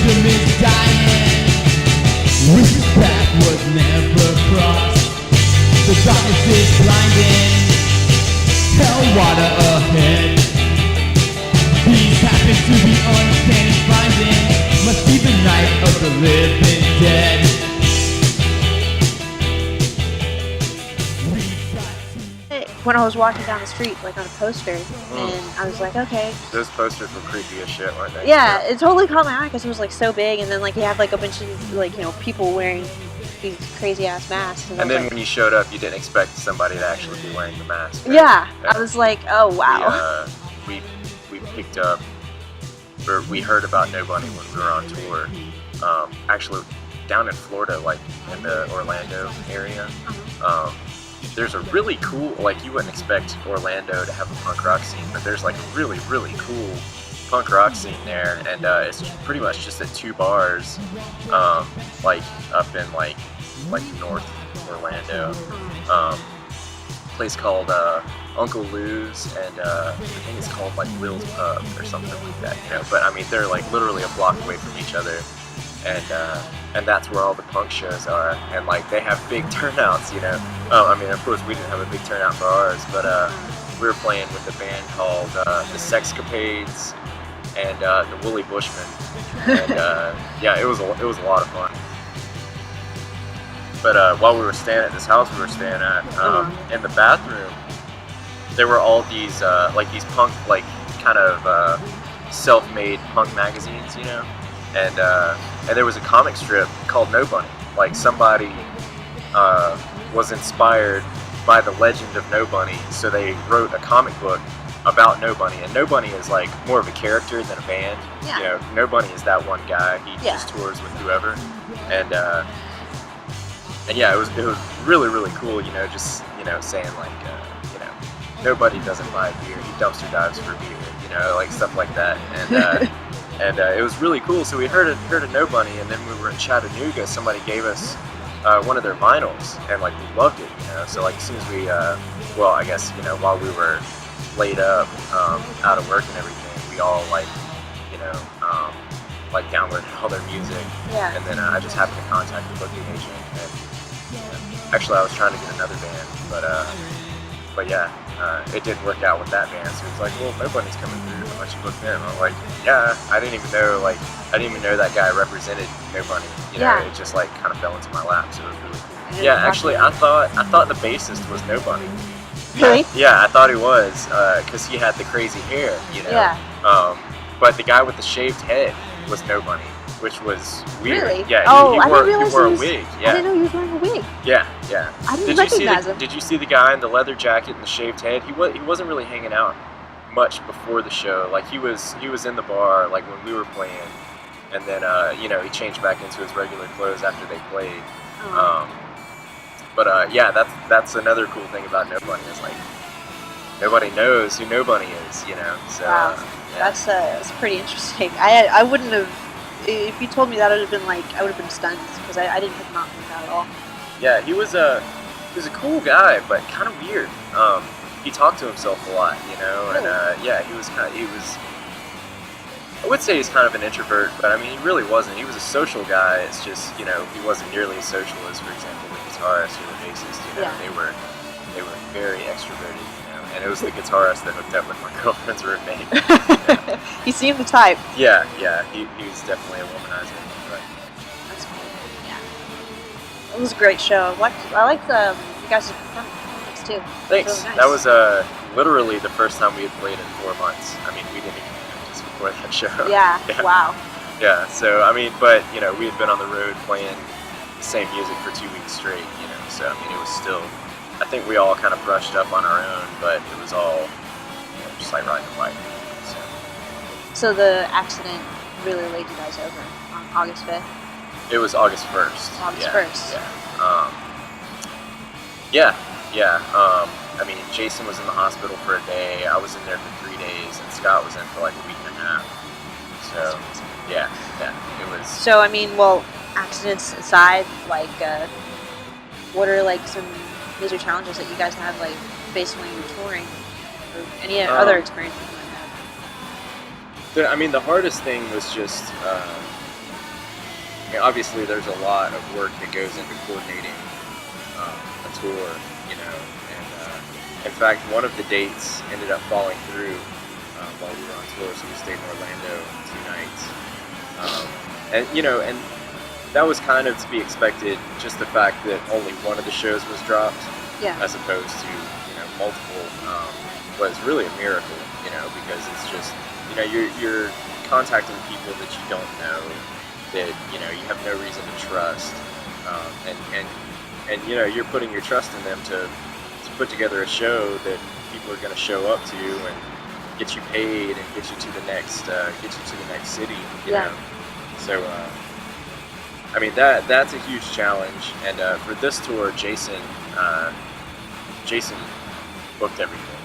wisdom is dying. Wisdom's path was never crossed. The darkness is blinding. Hell water ahead. These happen to be uncanny finding. Must be the night of the living dead. When I was walking down the street, like on a poster, and I was like, okay. Those posters were creepy as shit, weren't they? Yeah, it totally caught my eye because it was like so big, and then like you have like a bunch of like people wearing these crazy ass masks. And then when you showed up, you didn't expect somebody to actually be wearing the mask. Right? Yeah, I was like, oh wow. We picked up, or we heard about No Bunny when we were on tour. Actually, down in Florida, like in the Orlando area. There's a really cool, like you wouldn't expect Orlando to have a punk rock scene, but there's like a really, really cool punk rock scene there, and it's pretty much just at 2 bars, like up in like North Orlando, place called Uncle Lou's, and I think it's called like Will's Pub or something like that, but I mean they're like literally a block away from each other, and that's where all the punk shows are, and like they have big turnouts, I mean, of course we didn't have a big turnout for ours, but we were playing with a band called the Sexcapades and the Woolly Bushmen, and yeah, it was a lot of fun. But while we were staying at this house we were staying at, in the bathroom, there were all these these punk, like kind of self-made punk magazines, and there was a comic strip called No Bunny. Like somebody was inspired by the legend of No Bunny, so they wrote a comic book about No Bunny. And No Bunny is like more of a character than a band. Yeah. No Bunny is that one guy. He just tours with whoever. And yeah, it was really, really cool. Just saying like nobody doesn't buy beer. He dumpster dives for beer. Like stuff like that. And and it was really cool. So we heard of No Bunny, and then we were in Chattanooga. Somebody gave us one of their vinyls, and like we loved it. So like as soon as we, well, I guess while we were laid up out of work and everything, we all like downloaded all their music. Yeah. And then I just happened to contact the booking agent, and actually I was trying to get another band, but yeah. It didn't work out with that band, so it's like, well, No Bunny's coming through. Why don't you book them? I'm like, yeah, I didn't even know that guy represented No Bunny. It just like kind of fell into my lap, so it was really cool. Yeah, actually, I thought the bassist was No Bunny. Really? Yeah, I thought he was, because he had the crazy hair, Yeah. But the guy with the shaved head was No Bunny, which was weird. Really? Yeah, I didn't realize he wore a wig. Yeah. I didn't know he was wearing a wig. Yeah. I didn't recognize him. Did you see the guy in the leather jacket and the shaved head? He wasn't really hanging out much before the show. Like he was in the bar like when we were playing, and then he changed back into his regular clothes after they played. But yeah, that's another cool thing about No Bunny is like nobody knows who No Bunny is. So wow. Yeah. That's pretty interesting. I wouldn't have. If you told me that, I would have been stunned because I didn't pick him out from that at all. Yeah, he was a cool guy, but kind of weird. He talked to himself a lot, Really? and yeah, he was. I would say he's kind of an introvert, but I mean, he really wasn't. He was a social guy. It's just, he wasn't nearly as social as, for example, the guitarist or the bassist. Yeah. They were very extroverted, and it was the guitarist that hooked up with my girlfriend's roommate. He seemed the type. Yeah, he was definitely a womanizer. But That's cool. Yeah. It was a great show. I liked you guys' performance too. Thanks. Really nice. That was literally the first time we had played in 4 months. I mean, we didn't even practice before that show. Yeah. Wow. Yeah. So I mean, but we had been on the road playing the same music for 2 weeks straight. So I mean, it was still. I think we all kind of brushed up on our own, but it was all just like riding a bike. So the accident really laid you guys over on August 5th? It was August 1st. August 1st. Yeah. I mean, Jason was in the hospital for a day. I was in there for 3 days, and Scott was in for like a week and a half. So, yeah, it was. So, I mean, well, accidents aside, like, what are like some major challenges that you guys have, like, facing when you're touring, or any other experiences you might have? I mean, the hardest thing was just I mean, obviously there's a lot of work that goes into coordinating a tour, you know, and in fact one of the dates ended up falling through while we were on tour, so we stayed in Orlando 2 nights, and you know, and that was kind of to be expected, just the fact that only one of the shows was dropped, as opposed to, you know, multiple, was really a miracle, you know, because it's just, you know, you're contacting people that you don't know, that, you know, you have no reason to trust, and you know, you're putting your trust in them to put together a show that people are going to show up to and get you paid and get you to the next city, you know. So I mean, that's a huge challenge, and for this tour, Jason booked everything,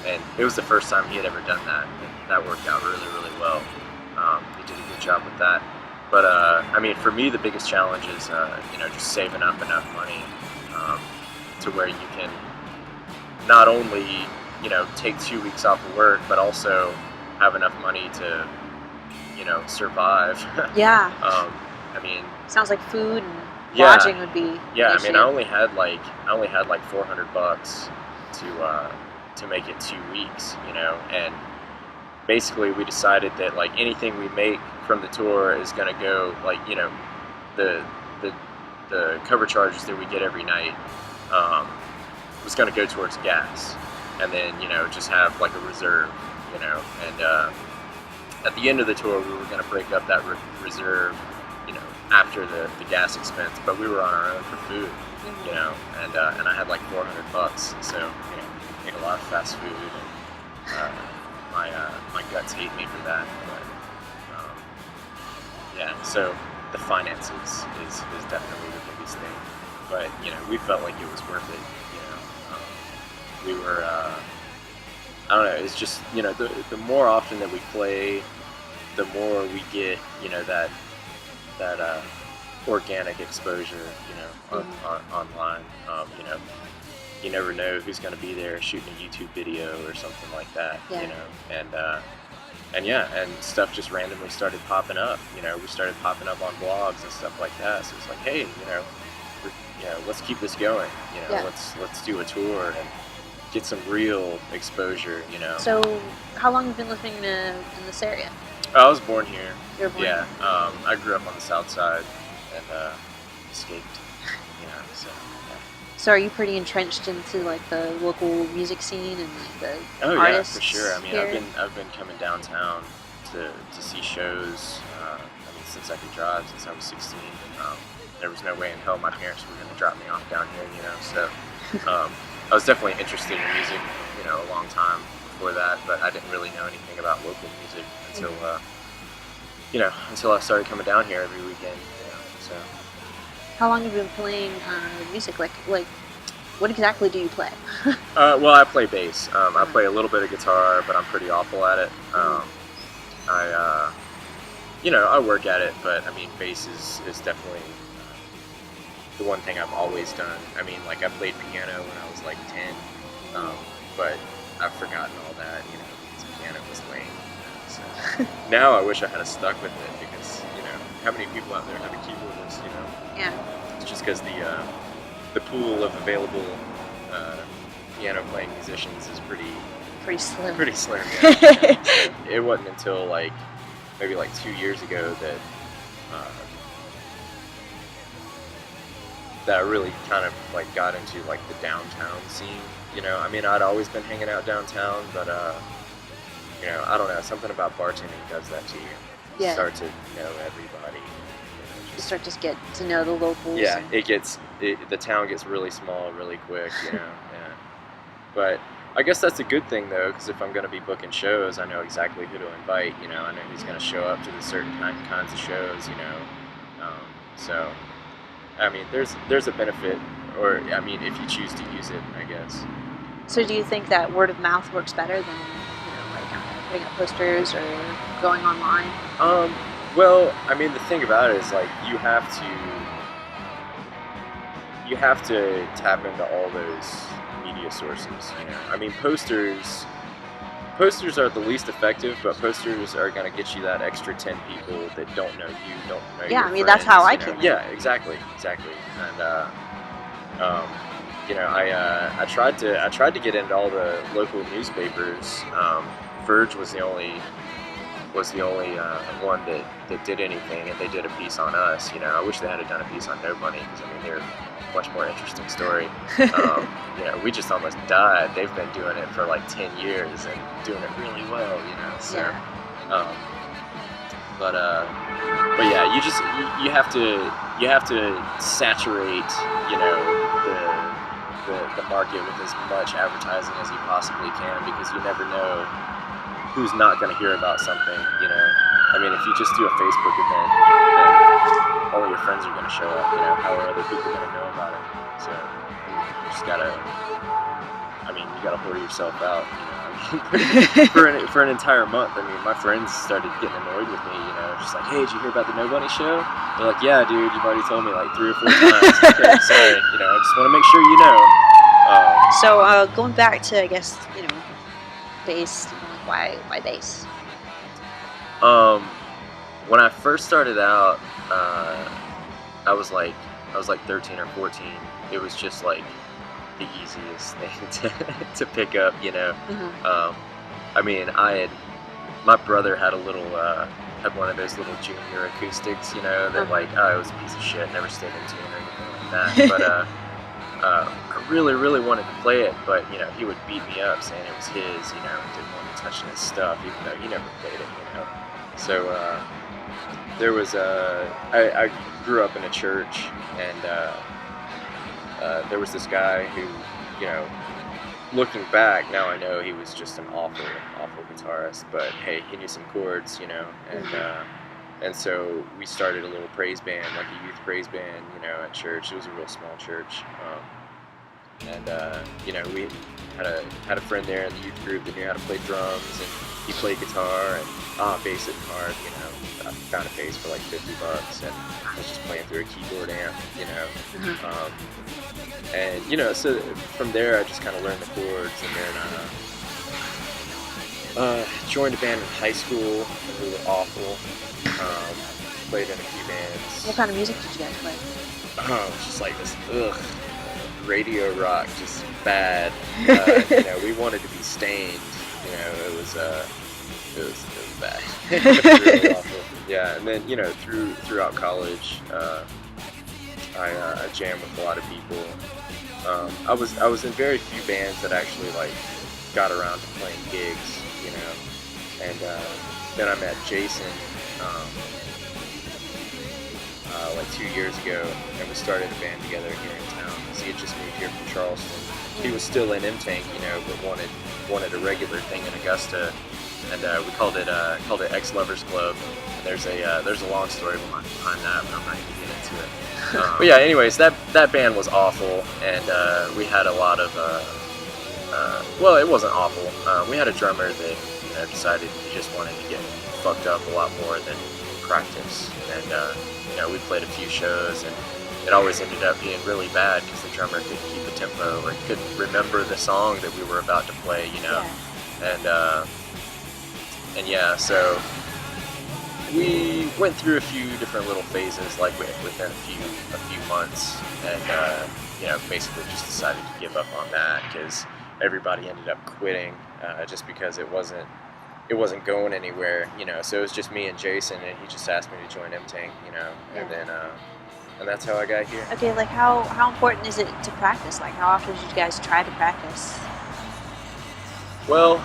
and it was the first time he had ever done that, and that worked out really, really well. He did a good job with that. But I mean, for me, the biggest challenge is you know, just saving up enough money to where you can not only, you know, take 2 weeks off of work, but also have enough money to, you know, survive. I mean, sounds like food and lodging would be. I mean, I only had like $400 to make it 2 weeks, you know, and basically we decided that like anything we make from the tour is going to go, like, you know, the cover charges that we get every night was going to go towards gas, and then, you know, just have like a reserve, you know, and at the end of the tour we were going to break up that reserve, you know, after the gas expense, but we were on our own for food, you know, and I had like $400, so, you know, ate a lot of fast food, and my guts hate me for that, but yeah, so the finances is definitely the biggest thing, but, you know, we felt like it was worth it, you know. We were I don't know, it's just, you know, the more often that we play, the more we get, you know, that organic exposure, you know, online. You know, you never know who's going to be there shooting a YouTube video or something like that, you know, and stuff just randomly started popping up. You know, we started popping up on blogs and stuff like that. So it's like, hey, you know, let's keep this going. You know, let's do a tour and get some real exposure. You know. So, how long have you been living in this area? I was born here. You were born here? Yeah. I grew up on the south side and escaped. You know, so. Yeah. So are you pretty entrenched into like the local music scene and like the Oh artists? yeah, for sure. I mean, here? I've been coming downtown to see shows. I mean, since I could drive, since I was 16. There was no way in hell my parents were going to drop me off down here. You know, so I was definitely interested in music. You know, a long time before that, but I didn't really know anything about local music until you know, until I started coming down here every weekend. You know, so. How long have you been playing music? Like, what exactly do you play? Well, I play bass. I play a little bit of guitar, but I'm pretty awful at it. You know, I work at it, but I mean, bass is definitely the one thing I've always done. I mean, like, I played piano when I was like 10, but I've forgotten all that, you know, because piano was lame. So now I wish I had stuck with it, because, you know, how many people out there have a keyboardist, you know? Yeah. It's just because the pool of available piano playing musicians is pretty slim. Pretty slim, yeah. It wasn't until like maybe like 2 years ago that that I really kind of like got into like the downtown scene. You know, I mean, I'd always been hanging out downtown, but you know, I don't know, something about bartending does that to you. You start to know everybody. You start to get to know the locals. Yeah, the town gets really small really quick, you know. Yeah. But I guess that's a good thing though, because if I'm going to be booking shows, I know exactly who to invite. You know, I know who's going to show up to the certain kinds of shows. You know, so I mean, there's a benefit, or I mean, if you choose to use it, I guess. So do you think that word of mouth works better than, you know, like putting up posters or going online? Well, I mean, the thing about it is like you have to tap into all those media sources. You know, I mean, posters posters are the least effective, but posters are going to get you that extra 10 people that don't know you, don't know Yeah, your I mean, that's how I friends, came in. Yeah, exactly. And I tried to get into all the local newspapers. Verge was the only one that did anything, and they did a piece on us. I wish they had done a piece on Nobody, because I mean they're a much more interesting story. We just almost died. They've been doing it for like 10 years and doing it really well. So, but yeah, you have to saturate the market with as much advertising as you possibly can, because you never know who's not going to hear about something. I mean, if you just do a Facebook event, then all your friends are going to show up. How are other people going to know about it? So you just gotta, you gotta whore yourself out. For an entire month. I mean, my friends started getting annoyed with me. Just like, hey, did you hear about the Nobody show? They're like, yeah, dude, you've already told me like 3 or 4 times. Okay, sorry. I just want to make sure you know. So going back to, I guess, bass. Why bass? When I first started out, I was like 13 or 14. It was just like the easiest thing to pick up, I mean, my brother had had one of those little junior acoustics, that like, it was a piece of shit, never stayed in tune or anything like that. But I really, really wanted to play it, but he would beat me up saying it was his, and didn't want me touching his stuff, even though he never played it, So there was I grew up in a church, and there was this guy who, looking back, now I know he was just an awful guitarist, but hey, he knew some chords, and so we started a little praise band, like a youth praise band, at church. It was a real small church, and we had a friend there in the youth group that knew how to play drums, and he played guitar, and bass at hard, I found a bass for like $50, and I was just playing through a keyboard amp, and so from there I just kind of learned the chords, and then joined a band in high school. We were awful. Played in a few bands. What kind of music did you guys play? It's just like this radio rock, just bad. We wanted to be Stained. It was bad. It was really awful. Yeah, and then throughout college, I jammed with a lot of people. I was in very few bands that actually like got around to playing gigs, and then I met Jason like 2 years ago, and we started a band together here in town, because he had just moved here from Charleston. He was still in M-Tank, but wanted a regular thing in Augusta, and we called it Ex-Lovers Club. And there's a long story behind that, but I'm not going to get into it. But yeah, anyways, that band was awful, and we had a lot of well, it wasn't awful. We had a drummer that decided he just wanted to get fucked up a lot more than practice, and we played a few shows, and it always ended up being really bad because the drummer couldn't keep the tempo, or couldn't remember the song that we were about to play, and yeah, so we went through a few different little phases, like within a few months, and basically just decided to give up on that, because everybody ended up quitting, just because it wasn't going anywhere, so it was just me and Jason, and he just asked me to join M-Tank, and then and that's how I got here. Okay, like how important is it to practice? Like, how often did you guys try to practice? Well,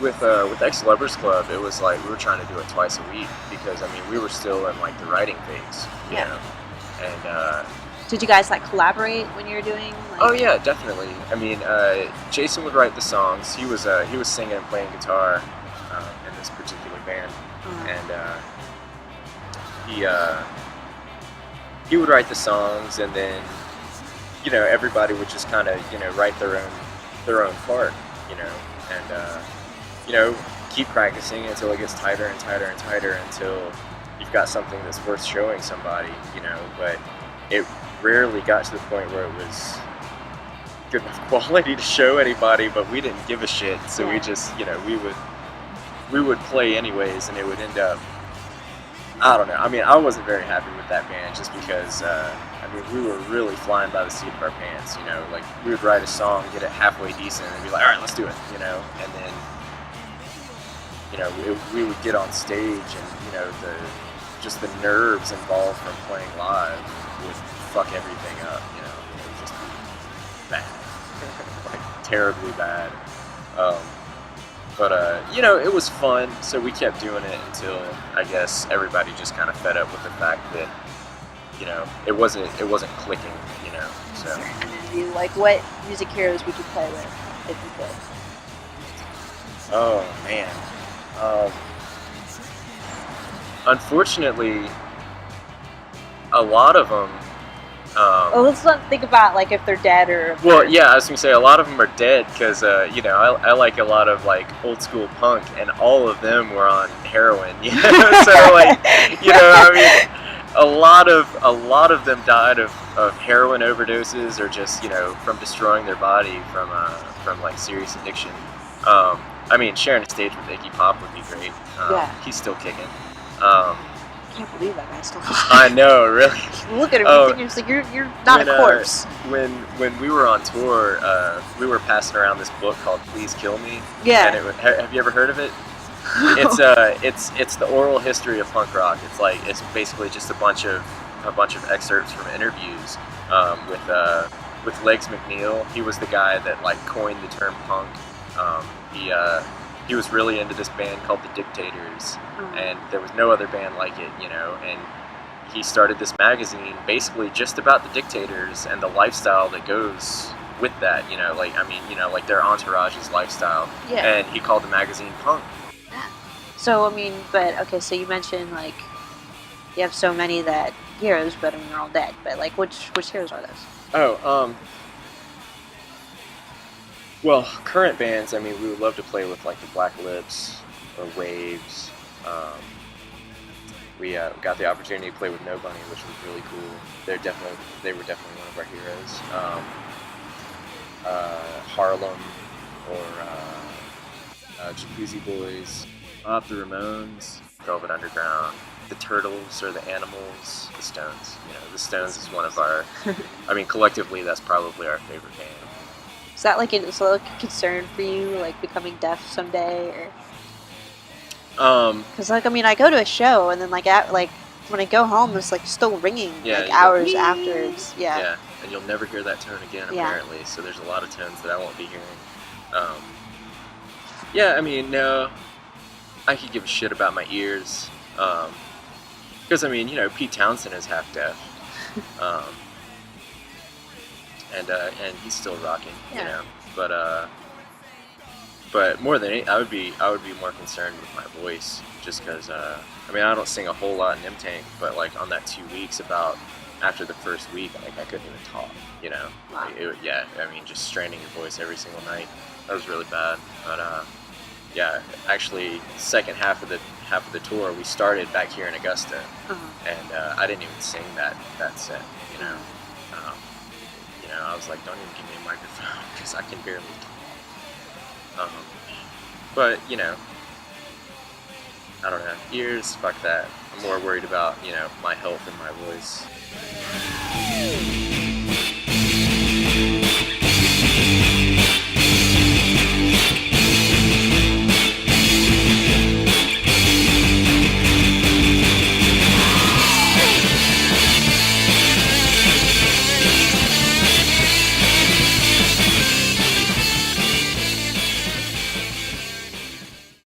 with Ex-Lovers Club, it was like we were trying to do it twice a week, because we were still in like the writing phase, you know, and did you guys like collaborate when you were doing? Like... Oh yeah, definitely. Jason would write the songs. He was singing and playing guitar in this particular band, and he would write the songs, and then everybody would just kind of write their own part, and keep practicing until it gets tighter and tighter and tighter, until you've got something that's worth showing somebody, but it rarely got to the point where it was good enough quality to show anybody, but we didn't give a shit. So we just, we would play anyways, and it would end up, I don't know. I mean, I wasn't very happy with that band just because, we were really flying by the seat of our pants, like we would write a song, get it halfway decent, and be like, all right, let's do it, and then, we would get on stage, and, just the nerves involved from playing live would fuck everything up, it would just be bad, like terribly bad. But it was fun, so we kept doing it until I guess everybody just kind of fed up with the fact that, it wasn't clicking, so. And you, like, what music heroes would you play with if you could? Oh man. Unfortunately, a lot of them. Well, let's not think about like if they're dead or. Well, yeah, I was gonna say a lot of them are dead because I like a lot of like old school punk, and all of them were on heroin. So like, a lot of them died of heroin overdoses or just from destroying their body from like serious addiction. Sharing a stage with Iggy Pop would be great. He's still kicking. I can't believe that guy's still. I know, really. Look at him. You think you're just like you're not a corpse. When we were on tour, we were passing around this book called "Please Kill Me." Yeah. And have you ever heard of it? It's the oral history of punk rock. It's basically just a bunch of excerpts from interviews with Legs McNeil. He was the guy that like coined the term punk. He was really into this band called the Dictators, and there was no other band like it, and he started this magazine basically just about the Dictators and the lifestyle that goes with that, like their entourage's lifestyle. Yeah. And he called the magazine Punk. So, so you mentioned like you have so many that heroes, but they're all dead. But like, which heroes are those? Well, current bands, we would love to play with like the Black Lips or Waves. We got the opportunity to play with No Bunny, which was really cool. They were definitely one of our heroes. Harlem or Jacuzzi Boys, the Ramones, Velvet Underground, the Turtles or the Animals, the Stones. The Stones is one of our. Collectively, that's probably our favorite band. Is that like a concern for you, like becoming deaf someday, or? Because I go to a show and then when I go home, it's like still ringing hours afterwards. Yeah, and you'll never hear that tone again apparently. So there's a lot of tones that I won't be hearing. No, I could give a shit about my ears. Because Pete Townsend is half deaf. And he's still rocking, But more than anything, I would be more concerned with my voice, just because I don't sing a whole lot in M-Tank, but like on that 2 weeks, after the first week, I couldn't even talk, Wow. Just straining your voice every single night, that was really bad. But actually, second half of the tour, we started back here in Augusta, and I didn't even sing that set, I was like, don't even give me a microphone because I can barely talk. But, I don't know. Ears, fuck that. I'm more worried about, my health and my voice.